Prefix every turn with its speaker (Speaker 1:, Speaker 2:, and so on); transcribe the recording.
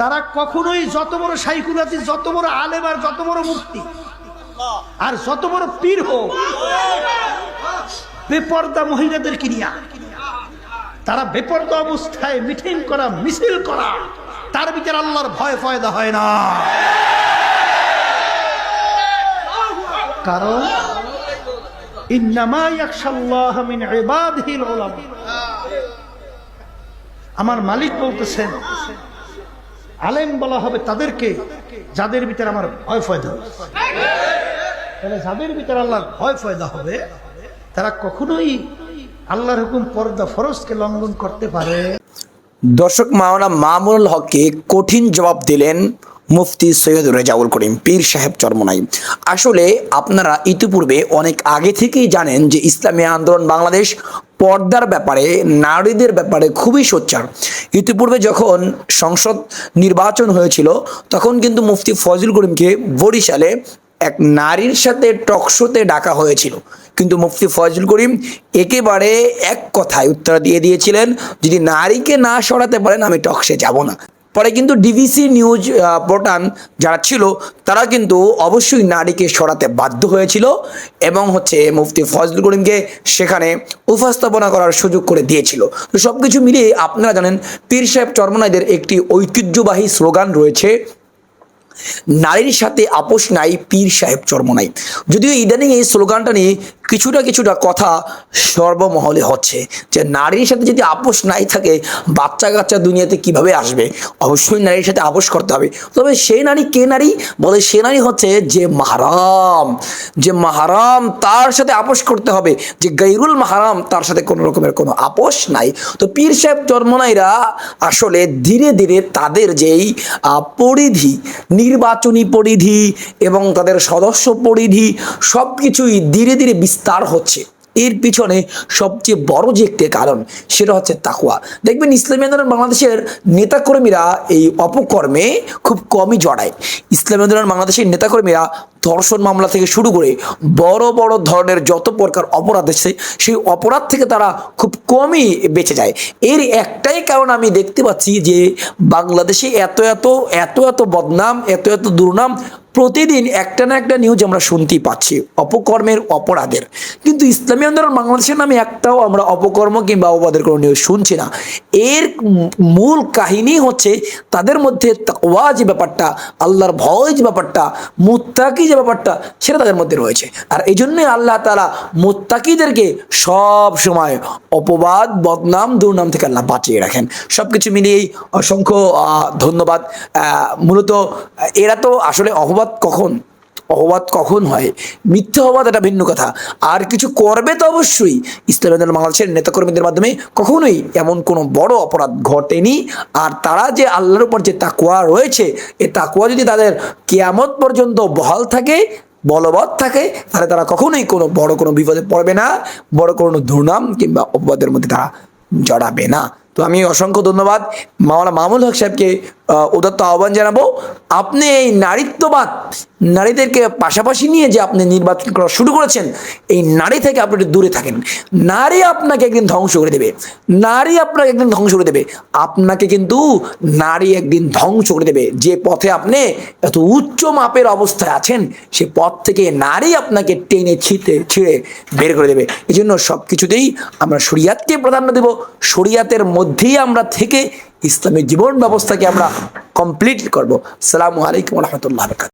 Speaker 1: তারা কখনোই যত বড় শাইখুল হাদিস, যত বড় আলেম, আর যত বড় মুফতি আর যত বড় পীর হোক, বেপরদা মহিলাদেরকে নিয়ে তারা বেপরদা অবস্থায় মিটিং করা, মিছিল করা, তার ভিতরে আল্লাহর ভয় ফয়দা হয় না। কারণ ইন্নামা ইয়াখশাল্লাহ মিন ইবাদিহিল উলামা। আমার মালিক বলতেছেন আলেম বলা হবে তাদেরকে যাদের ভিতরে আমার ভয় ফয়দা হবে। তাহলে যাদের ভিতরে আল্লাহর ভয় ফয়দা হবে তারা কখনোই আল্লাহর হুকুম, পর্দা, ফরজকে লঙ্ঘন করতে পারে।
Speaker 2: দর্শক, মাওলানা মামুনুল হককে কঠিন জবাব দিলেন মুফতি সৈয়দ রেজাউল করিম পীর সাহেব চরমনাই। আসলে আপনারা ইতিপূর্বে অনেক আগে থেকেই জানেন যে ইসলামী আন্দোলন বাংলাদেশ পর্দার ব্যাপারে, নারীদের ব্যাপারে খুবই সোচ্চার। ইতিপূর্বে যখন সংসদ নির্বাচন হয়েছিল তখন কিন্তু মুফতি ফজলুল করিমকে বরিশালে এক নারীর সাথে টকশোতে ডাকা হয়েছিল, কিন্তু মুফতি ফজলুল করিম একেবারে এক কথায় উত্তর দিয়ে দিয়েছিলেন, যদি নারীকে না সরাতে পারেন আমি টকশে যাব না। পরে কিন্তু ডিভিসি নিউজ পোর্টাল যারা ছিল তারা কিন্তু অবশ্যই নারীকে সরাতে বাধ্য হয়েছিল এবং মুফতি ফজলুল করিমকে সেখানে উপস্থাপনা করার সুযোগ করে দিয়েছিল। তো সব কিছু মিলিয়ে আপনারা জানেন পীর সাহেব চরমনাইদের একটি ঐতিহ্যবাহী স্লোগান রয়েছে, নারীর সাথে আপোষ নাই পীর সাহেব চরমনাই। যদিও ইদানিং এই স্লোগানটা নিয়ে কিছুটা কথা সর্বমহলে হচ্ছে যে নারীর সাথে যদি আপোষ নাই থাকে বাচ্চা কাচ্চা দুনিয়াতে কিভাবে আসবে। অবশ্যই নারীর সাথে আপোষ করতে হবে, তবে সেই নারী কে নারী বলে? সে নারী হচ্ছে যে মাহারাম তার সাথে আপোষ করতে হবে, যে গায়রুল মাহারাম তার সাথে কোনো রকমের কোনো আপোষ নাই। তো পীর সাহেব চরমনাইরা আসলে ধীরে ধীরে তাদের যেই পরিধি, নির্বাচনী পরিধি এবং তাদের সদস্য পরিধি সব কিছুই ধীরে ধীরে বিস্তার হচ্ছে। এর পিছনে সবচেয়ে বড় যে একটি কারণ সেটা হচ্ছে তাকওয়া। দেখবেন ইসলামী আন্দোলন বাংলাদেশের নেতাকর্মীরা এই অপকর্মে খুব কমই জড়ায়। ইসলামী আন্দোলন বাংলাদেশের নেতাকর্মীরা ধর্ষণ মামলা থেকে শুরু করে বড় বড় ধরনের যত প্রকার অপরাধ আছে সেই অপরাধ থেকে তারা খুব কমই বেঁচে যায়। এর একটাই কারণ আমি দেখতে পাচ্ছি যে বাংলাদেশে এত এত বদনাম, এত দুর্নাম, প্রতিদিন একটা না একটা নিউজ আমরা শুনতেই পাচ্ছি অপকর্মের, অপরাধের। কিন্তু ইসলামী আন্দোলন বাংলাদেশের নামে একটাও আমরা অপকর্ম কিংবা অপরাধের কোনো নিউজ শুনছি না। এর মূল কাহিনী হচ্ছে তাদের মধ্যে তাকওয়া যে ব্যাপারটা, আল্লাহর ভয় যে ব্যাপারটা, মুত্তাকি যে ব্যাপারটা, সেটা তাদের মধ্যে রয়েছে। আর এই জন্যই আল্লাহ তাআলা মুত্তাকিদেরকে সব সময় অপবাদ, বদনাম, দুর্নাম থেকে আল্লাহ বাঁচিয়ে রাখেন। সব কিছু মিলিয়েই অসংখ্য ধন্যবাদ। মূলত এরা তো আসলে অপবাদ কখন হয়, মিথ্যা অপবাদ এটা ভিন্ন কথা। আর কিছু করবে তো অবশ্যই। ইসলামী আন্দোলন বাংলাদেশের নেতাকর্মীদের মাধ্যমে কখনোই এমন কোনো বড় অপরাধ ঘটেনি। আর তারা যে আল্লাহর উপর যে তাকওয়া রয়েছে, এই তাকওয়া যদি তাদের কিয়ামত পর্যন্ত বহাল থাকে, বলবৎ থাকে, তাহলে তারা কখনোই বড় কোনো বিপদে পড়বে না, বড় কোনো দুর্নাম কিংবা অপবাদের মধ্যে তারা জড়াবে না। তো আমি অসংখ্য ধন্যবাদ মাওলানা মামুনুল হক সাহেবকে উদাত্ত আহ্বান জানাবো, আপনি এই নারীত্ববাদ, নারীদেরকে পাশাপাশি নিয়ে যে আপনি নির্বাচন করা শুরু করেছেন, এই নারী থেকে আপনি একটু দূরে থাকেন। নারী আপনাকে একদিন ধ্বংস করে দেবে, আপনাকে কিন্তু নারী একদিন ধ্বংস করে দেবে। যে পথে আপনি এত উচ্চ মাপের অবস্থায় আছেন, সে পথ থেকে নারী আপনাকে টেনে ছিঁড়ে বের করে দেবে। এই জন্য সব কিছুতেই আমরা শরিয়াতকে প্রাধান্য দেব, শরিয়াতের মধ্যেই আমরা থেকে ইসলামের জীবন ব্যবস্থাকে আমরা কমপ্লিট করব। আসসালামু আলাইকুম ওয়া রাহমাতুল্লাহি ওয়া বারাকাতুহু।